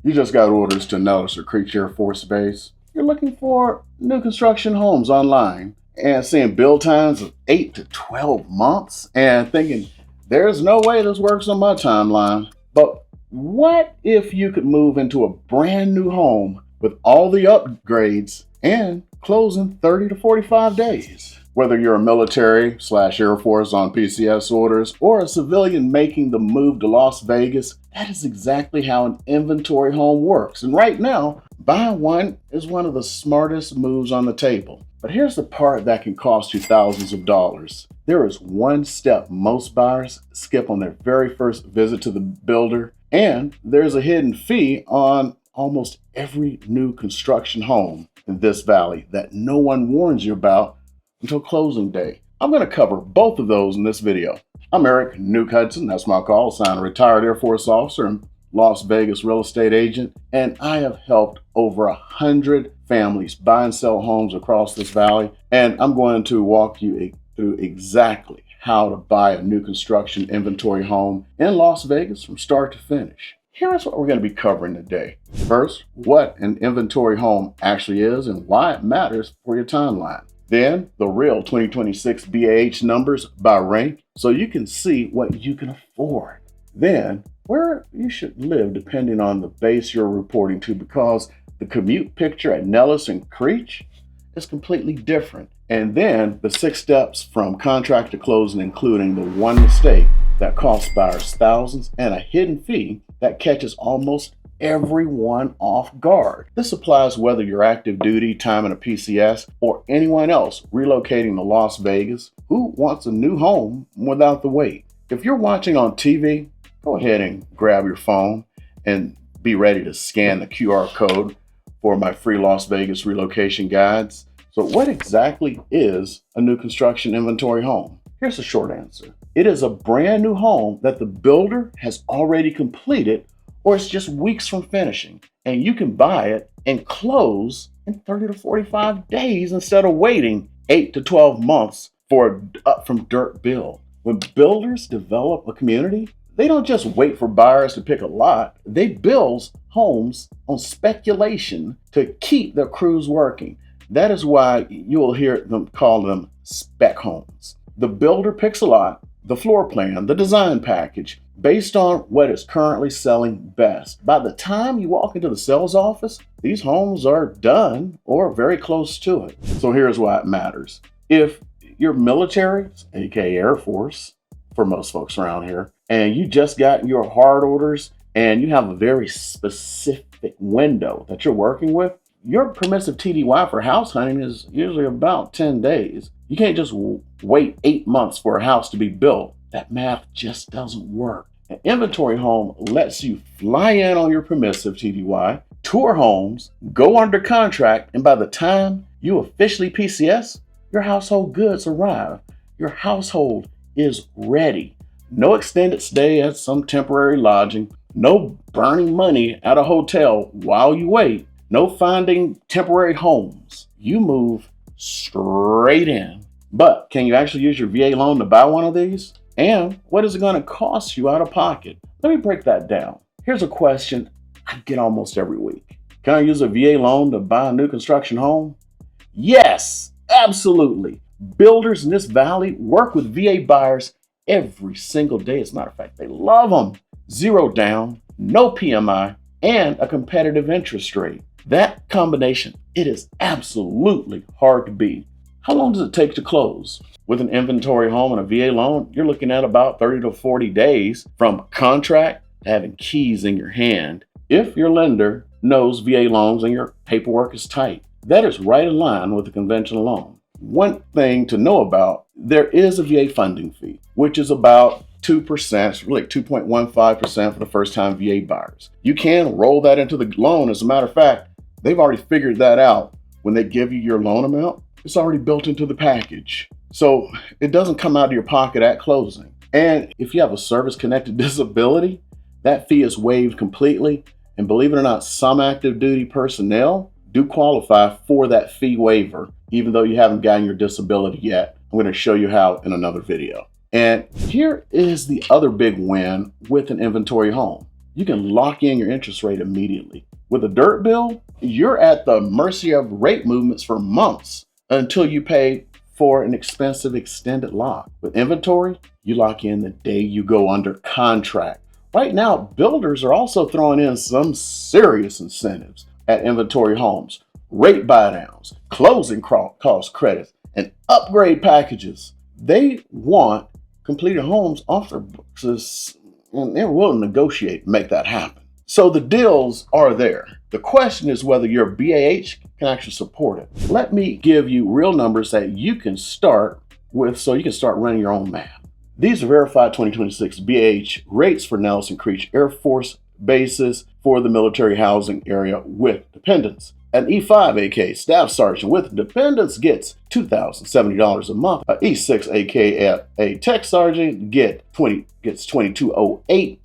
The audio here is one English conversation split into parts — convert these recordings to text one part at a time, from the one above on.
You just got orders to Nellis or Creech Air Force Base. You're looking for new construction homes online and seeing build times of 8 to 12 months and thinking, there's no way this works on my timeline. But what if you could move into a brand new home with all the upgrades and close in 30 to 45 days? Whether you're a military/Air Force on PCS orders or a civilian making the move to Las Vegas, that is exactly how an inventory home works. And right now, buying one is one of the smartest moves on the table. But here's the part that can cost you thousands of dollars. There is one step most buyers skip on their very first visit to the builder, and there's a hidden fee on almost every new construction home in this valley that no one warns you about until closing day. I'm going to cover both of those in this video. I'm Eric Nuke Hudson, that's my call sign, a retired Air Force officer and Las Vegas real estate agent, and I have helped over 100 families buy and sell homes across this valley, and I'm going to walk you through exactly how to buy a new construction inventory home in Las Vegas from start to finish. Here's what we're going to be covering today. First, what an inventory home actually is and why it matters for your timeline. Then, the real 2026 BAH numbers by rank so you can see what you can afford. Then, where you should live depending on the base you're reporting to, because the commute picture at Nellis and Creech is completely different. And then, the 6 steps from contract to closing, including the one mistake that costs buyers thousands and a hidden fee that catches almost everyone off guard. This applies whether you're active duty, time in a PCS, or anyone else relocating to Las Vegas who wants a new home without the wait. If you're watching on TV, go ahead and grab your phone and be ready to scan the QR code for my free Las Vegas relocation guides. So what exactly is a new construction inventory home? Here's the short answer. It is a brand new home that the builder has already completed, or it's just weeks from finishing, and you can buy it and close in 30 to 45 days instead of waiting 8 to 12 months for up from dirt build. When builders develop a community, they don't just wait for buyers to pick a lot. They build homes on speculation to keep their crews working. That is why you will hear them call them spec homes. The builder picks a lot, the floor plan, the design package, based on what is currently selling best. By the time you walk into the sales office, these homes are done or very close to it. So here's why it matters. If you're military, aka Air Force, for most folks around here, and you just got your hard orders and you have a very specific window that you're working with, your permissive TDY for house hunting is usually about 10 days. You can't just wait 8 months for a house to be built. That math just doesn't work. An inventory home lets you fly in on your permissive TDY, tour homes, go under contract, and by the time you officially PCS, your household goods arrive. Your household is ready. No extended stay at some temporary lodging, no burning money at a hotel while you wait, no finding temporary homes. You move straight in. But can you actually use your VA loan to buy one of these? And what is it going to cost you out of pocket? Let me break that down. Here's a question I get almost every week. Can I use a VA loan to buy a new construction home? Yes, absolutely. Builders in this valley work with VA buyers every single day. As a matter of fact, they love them. 0 down, no PMI, and a competitive interest rate. That combination, it is absolutely hard to beat. How long does it take to close? With an inventory home and a VA loan, you're looking at about 30 to 40 days from contract to having keys in your hand, if your lender knows VA loans and your paperwork is tight. That is right in line with a conventional loan. One thing to know about, there is a VA funding fee, which is about 2%, really 2.15% for the first-time VA buyers. You can roll that into the loan. As a matter of fact, they've already figured that out. When they give you your loan amount, it's already built into the package. So it doesn't come out of your pocket at closing. And if you have a service-connected disability, that fee is waived completely. And believe it or not, some active duty personnel do qualify for that fee waiver, even though you haven't gotten your disability yet. I'm going to show you how in another video. And here is the other big win with an inventory home. you can lock in your interest rate immediately. With a dirt bill, you're at the mercy of rate movements for months until you pay for an expensive extended lock. With inventory, you lock in the day you go under contract. Right now, builders are also throwing in some serious incentives at inventory homes, rate buydowns, closing cost credits, and upgrade packages. They want completed homes off their books, and they're willing to negotiate and make that happen. So the deals are there. The question is whether your BAH can actually support it. Let me give you real numbers that you can start with so you can start running your own math. These are verified 2026 BAH rates for Nellis and Creech Air Force bases for the military housing area with dependents. An E5 AK staff sergeant with dependents gets $2,070 a month. An E6 AKA tech sergeant gets $2208.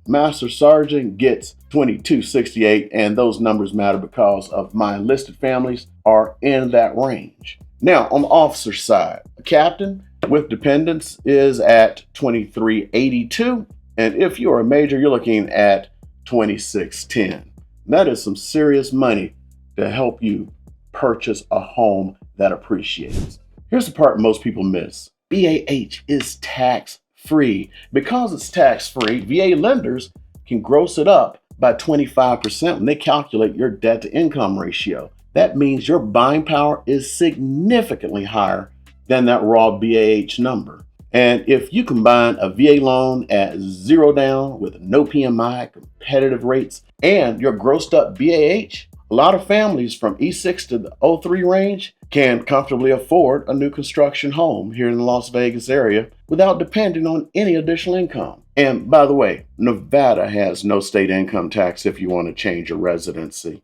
Master sergeant gets $2268, and those numbers matter because of my enlisted families are in that range. Now, on the officer side, a captain with dependents is at $2382, and if you're a major, you're looking at $2610. That is some serious money to help you purchase a home that appreciates. Here's the part most people miss. BAH is tax-free. Because it's tax-free, VA lenders can gross it up by 25% when they calculate your debt-to-income ratio. That means your buying power is significantly higher than that raw BAH number. And if you combine a VA loan at 0 down with no PMI, competitive rates, and your grossed up BAH, a lot of families from E6 to the 03 range can comfortably afford a new construction home here in the Las Vegas area without depending on any additional income. And by the way, Nevada has no state income tax if you want to change your residency.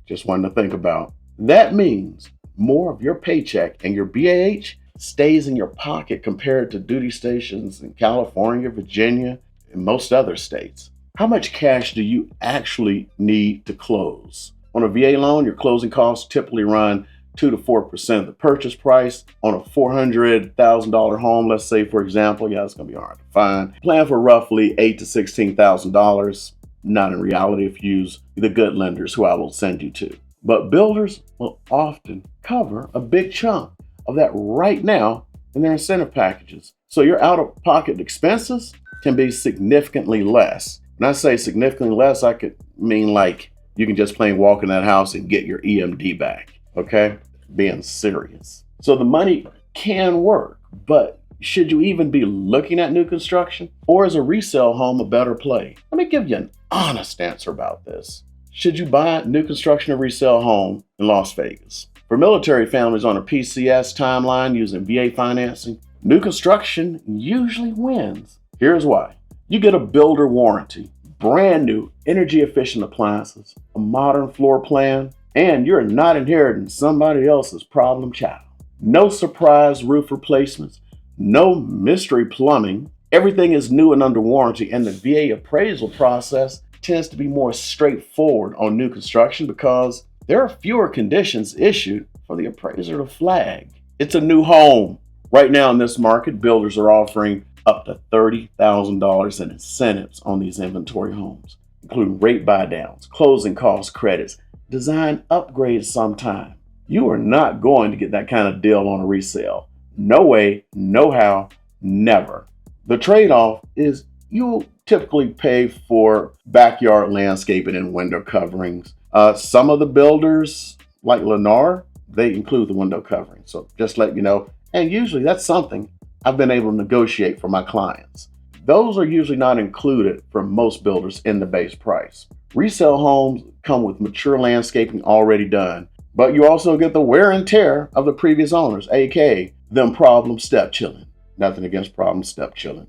Just one to think about. That means more of your paycheck and your BAH stays in your pocket compared to duty stations in California, Virginia, and most other states. How much cash do you actually need to close? On a VA loan, your closing costs typically run 2 to 4% of the purchase price. On a $400,000 home, let's say, for example, it's going to be hard to find. Plan for roughly $8,000 to $16,000. Not in reality if you use the good lenders who I will send you to. But builders will often cover a big chunk of that right now in their incentive packages. So your out-of-pocket expenses can be significantly less. When I say significantly less, I could mean like you can just plain walk in that house and get your EMD back, okay? Being serious. So the money can work, but should you even be looking at new construction? Or is a resale home a better play? Let me give you an honest answer about this. Should you buy new construction or resale home in Las Vegas? For military families on a PCS timeline using VA financing, new construction usually wins. Here's why. You get a builder warranty, brand new energy efficient appliances, a modern floor plan, and you're not inheriting somebody else's problem child. No surprise roof replacements, no mystery plumbing. Everything is new and under warranty, and the VA appraisal process tends to be more straightforward on new construction because there are fewer conditions issued for the appraiser to flag. It's a new home. Right now in this market, builders are offering up to $30,000 in incentives on these inventory homes, including rate buydowns, closing cost credits, design upgrades sometime. You are not going to get that kind of deal on a resale. No way, no how, never. The trade-off is you'll typically pay for backyard landscaping and window coverings. Some of the builders, like Lennar, they include the window covering. So just let you know. And usually that's something I've been able to negotiate for my clients. Those are usually not included for most builders in the base price. Resale homes come with mature landscaping already done, but you also get the wear and tear of the previous owners, aka them problem step chilling. Nothing against problem step chilling.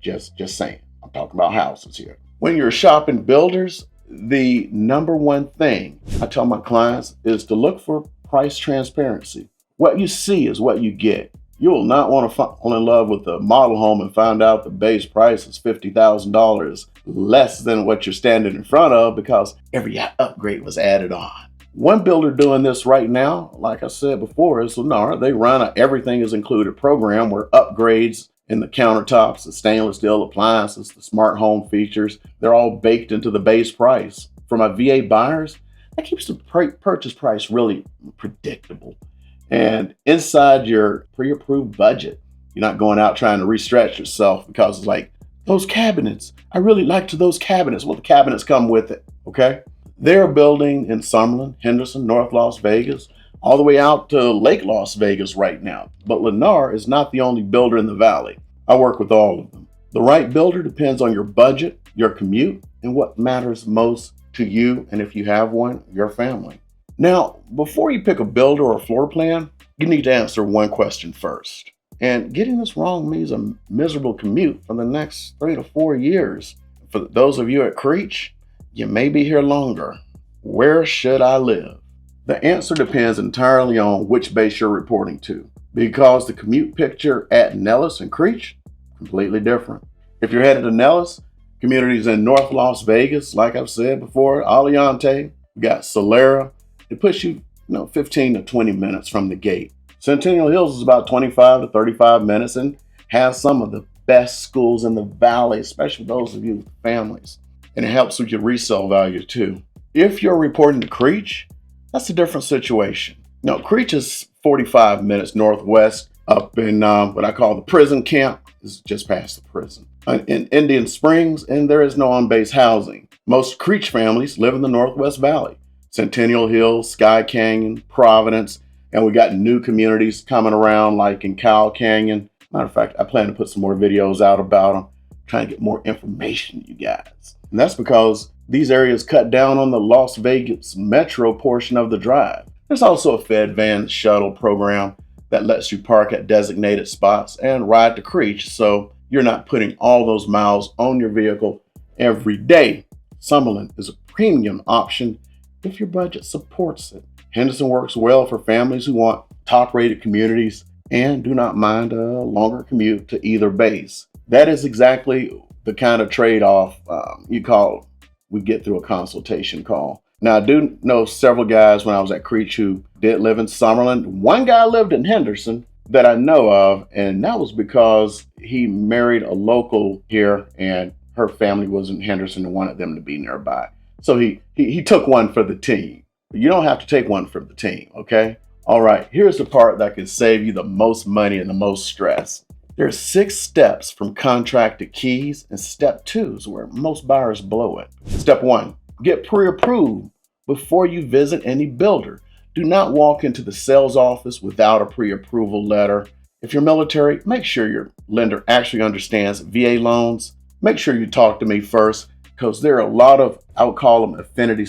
Just saying. I'm talking about houses here. When you're shopping builders, the number one thing I tell my clients is to look for price transparency. What you see is what you get. You will not want to fall in love with a model home and find out the base price is $50,000 less than what you're standing in front of because every upgrade was added on. One builder doing this right now, like I said before, is Lennar. They run a everything is included program where upgrades And the countertops, the stainless steel appliances, the smart home features, they're all baked into the base price. For my VA buyers, that keeps the purchase price really predictable and inside your pre-approved budget. You're not going out trying to re-stretch yourself because it's like, those cabinets, I really liked those cabinets. Well, the cabinets come with it, okay? They're building in Summerlin, Henderson, North Las Vegas, all the way out to Lake Las Vegas right now. But Lennar is not the only builder in the valley. I work with all of them. The right builder depends on your budget, your commute, and what matters most to you, and if you have one, your family. Now, before you pick a builder or a floor plan, you need to answer one question first. And getting this wrong means a miserable commute for the next 3 to 4 years. For those of you at Creech, you may be here longer. Where should I live? The answer depends entirely on which base you're reporting to, because the commute picture at Nellis and Creech, completely different. If you're headed to Nellis, communities in North Las Vegas, like I've said before, Aliante, we got Solera. It puts you, 15 to 20 minutes from the gate. Centennial Hills is about 25 to 35 minutes and has some of the best schools in the valley, especially those of you with families. And it helps with your resale value too. If you're reporting to Creech, that's a different situation. Now, Creech is 45 minutes northwest up in what I call the prison camp. It's just past the prison. In Indian Springs, and there is no on-base housing. Most Creech families live in the Northwest Valley. Centennial Hills, Sky Canyon, Providence, and we got new communities coming around like in Cow Canyon. Matter of fact, I plan to put some more videos out about them, trying to get more information, you guys. And that's because these areas cut down on the Las Vegas metro portion of the drive. There's also a Fed van shuttle program that lets you park at designated spots and ride to Creech, so you're not putting all those miles on your vehicle every day. Summerlin is a premium option if your budget supports it. Henderson works well for families who want top-rated communities and do not mind a longer commute to either base. That is exactly the kind of trade-off we get through a consultation call. Now, I do know several guys when I was at Creech who did live in Summerlin. One guy lived in Henderson that I know of, and that was because he married a local here and her family was in Henderson and wanted them to be nearby. So he took one for the team. You don't have to take one for the team, okay? All right, here's the part that can save you the most money and the most stress. There's 6 steps from contract to keys, and step 2 is where most buyers blow it. Step 1, get pre-approved before you visit any builder. Do not walk into the sales office without a pre-approval letter. If you're military, make sure your lender actually understands VA loans. Make sure you talk to me first, because there are a lot of, I would call them affinity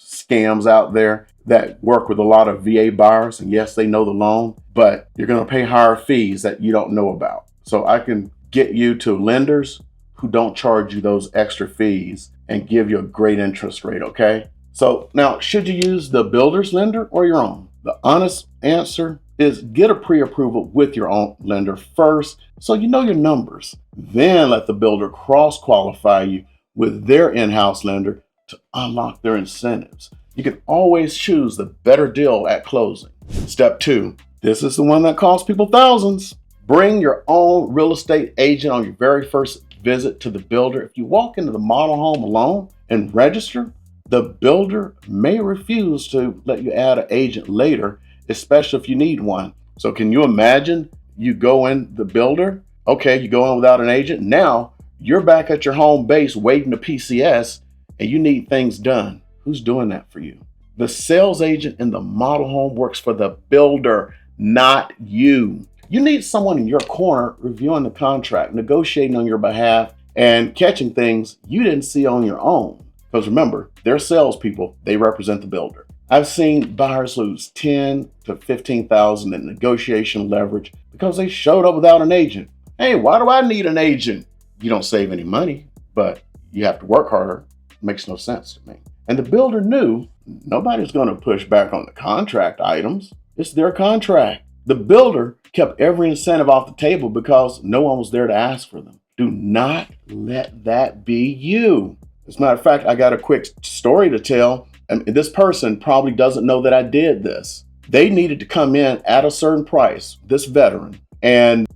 scams out there that work with a lot of VA buyers. And yes, they know the loan, but you're going to pay higher fees that you don't know about. So I can get you to lenders who don't charge you those extra fees and give you a great interest rate, okay? So now, should you use the builder's lender or your own? The honest answer is get a pre-approval with your own lender first so you know your numbers. Then let the builder cross-qualify you with their in-house lender to unlock their incentives. You can always choose the better deal at closing. Step 2, this is the one that costs people thousands. Bring your own real estate agent on your very first visit to the builder. If you walk into the model home alone and register, the builder may refuse to let you add an agent later, especially if you need one. So can you imagine you go in the builder? Okay, you go in without an agent. Now you're back at your home base waiting to PCS and you need things done. Who's doing that for you? The sales agent in the model home works for the builder, not you. You need someone in your corner reviewing the contract, negotiating on your behalf, and catching things you didn't see on your own. Because remember, they're salespeople, they represent the builder. I've seen buyers lose $10,000 to $15,000 in negotiation leverage because they showed up without an agent. Hey, why do I need an agent? You don't save any money, but you have to work harder. It makes no sense to me. And the builder knew nobody's going to push back on the contract items. It's their contract. The builder kept every incentive off the table because no one was there to ask for them. Do not let that be you. As a matter of fact, I got a quick story to tell. And this person probably doesn't know that I did this. They needed to come in at a certain price, this veteran. And,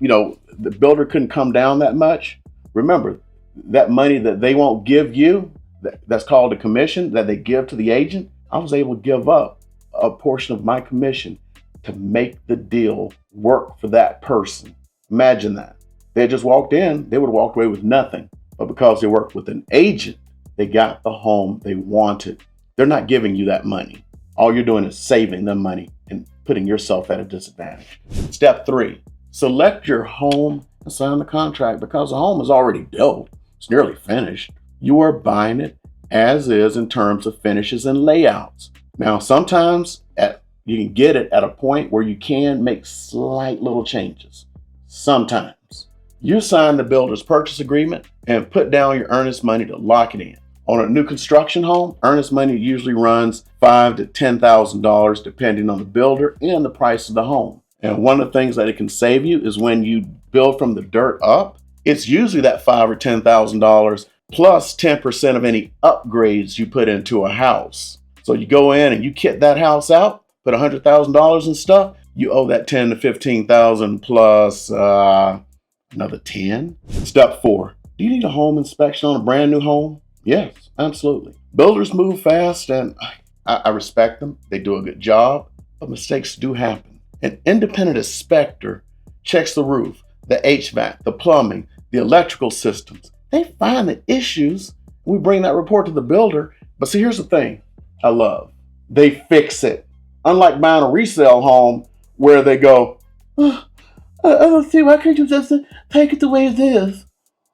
the builder couldn't come down that much, remember that money that they won't give you, that's called a commission that they give to the agent. I was able to give up a portion of my commission to make the deal work for that person. Imagine that. They had just walked in, they would have walked away with nothing. But because they worked with an agent, they got the home they wanted. They're not giving you that money. All you're doing is saving them money and putting yourself at a disadvantage. Step 3, select your home and sign the contract because the home is already built. It's nearly finished. You are buying it as is in terms of finishes and layouts. Now, sometimes you can get it at a point where you can make slight little changes. Sometimes. You sign the builder's purchase agreement and put down your earnest money to lock it in. On a new construction home, earnest money usually runs $5,000 to $10,000 depending on the builder and the price of the home. And one of the things that it can save you is when you build from the dirt up, it's usually that $5,000 or $10,000 plus 10% of any upgrades you put into a house. So you go in and you kit that house out, put $100,000 in stuff, you owe that $10,000 to $15,000 plus another 10. Step 4, do you need a home inspection on a brand new home? Yes, absolutely. Builders move fast and I respect them. They do a good job, but mistakes do happen. An independent inspector checks the roof, the HVAC, the plumbing, the electrical systems. They find the issues. We bring that report to the builder. But see, here's the thing I love. They fix it. Unlike buying a resale home where they go, oh, I don't see, why can't you just take it the way it is?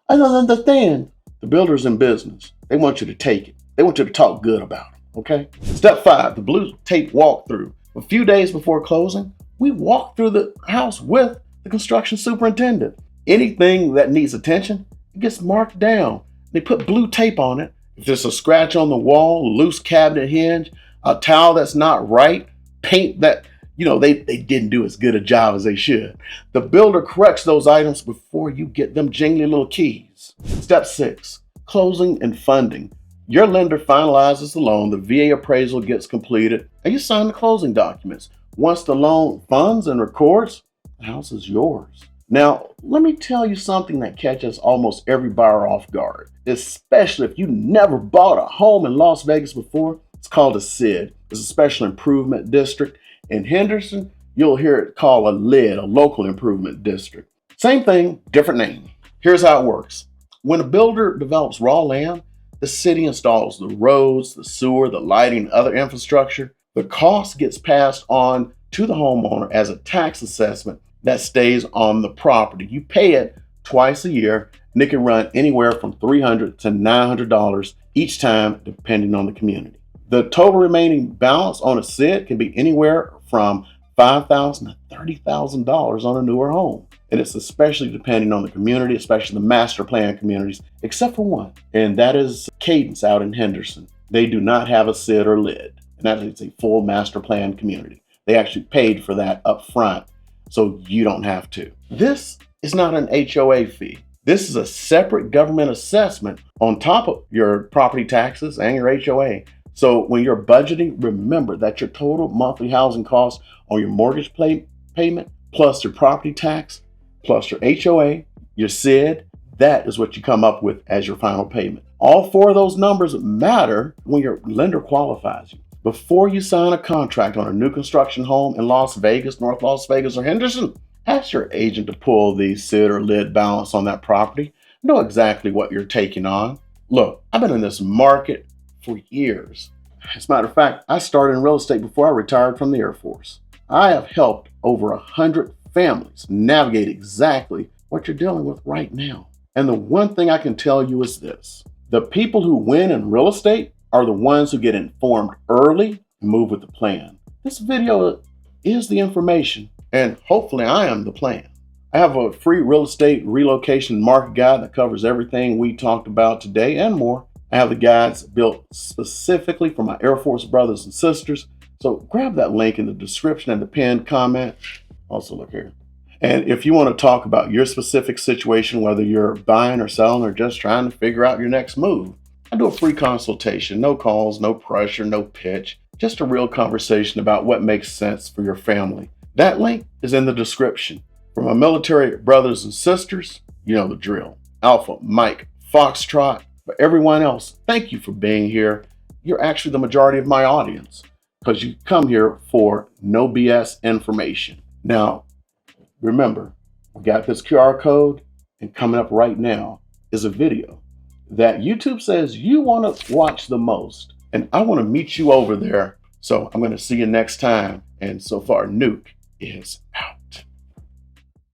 I don't understand. The builder's in business. They want you to take it. They want you to talk good about it, okay? Step 5, the blue tape walkthrough. A few days before closing, we walk through the house with the construction superintendent. Anything that needs attention, it gets marked down. They put blue tape on it. If there's a scratch on the wall, loose cabinet hinge, a towel that's not right, paint that, they didn't do as good a job as they should. The builder corrects those items before you get them jingly little keys. Step 6, closing and funding. Your lender finalizes the loan, the VA appraisal gets completed, and you sign the closing documents. Once the loan funds and records, the house is yours. Now, let me tell you something that catches almost every buyer off guard, especially if you never bought a home in Las Vegas before. It's called a SID. It's a special improvement district. In Henderson, you'll hear it called a LID, a local improvement district. Same thing, different name. Here's how it works. When a builder develops raw land, the city installs the roads, the sewer, the lighting, and other infrastructure. The cost gets passed on to the homeowner as a tax assessment that stays on the property. You pay it twice a year, and it can run anywhere from $300 to $900 each time, depending on the community. The total remaining balance on a SID can be anywhere from $5,000 to $30,000 on a newer home. And it's especially depending on the community, especially the master plan communities, except for one, and that is Cadence out in Henderson. They do not have a SID or LID, and that is a full master plan community. They actually paid for that up front, so you don't have to. This is not an HOA fee. This is a separate government assessment on top of your property taxes and your HOA. So when you're budgeting, remember that your total monthly housing costs on your mortgage payment, plus your property tax, plus your HOA, your SID, that is what you come up with as your final payment. All 4 of those numbers matter when your lender qualifies you. Before you sign a contract on a new construction home in Las Vegas, North Las Vegas, or Henderson, ask your agent to pull the SID or LID balance on that property. Know exactly what you're taking on. Look, I've been in this market for years. As a matter of fact, I started in real estate before I retired from the Air Force. I have helped over 100 families navigate exactly what you're dealing with right now. And the one thing I can tell you is this: the people who win in real estate are the ones who get informed early and move with the plan. This video is the information, and hopefully I am the plan. I have a free real estate relocation market guide that covers everything we talked about today and more. I have the guides built specifically for my Air Force brothers and sisters. So grab that link in the description and the pinned comment. Also look here. And if you want to talk about your specific situation, whether you're buying or selling or just trying to figure out your next move, I do a free consultation. No calls, no pressure, no pitch. Just a real conversation about what makes sense for your family. That link is in the description. For my military brothers and sisters, you know the drill. Alpha, Mike, Foxtrot. For everyone else, thank you for being here. You're actually the majority of my audience because you come here for no BS information. Now, remember, we got this QR code, and coming up right now is a video that YouTube says you want to watch the most. And I want to meet you over there. So I'm going to see you next time. And so far, Nuke is out.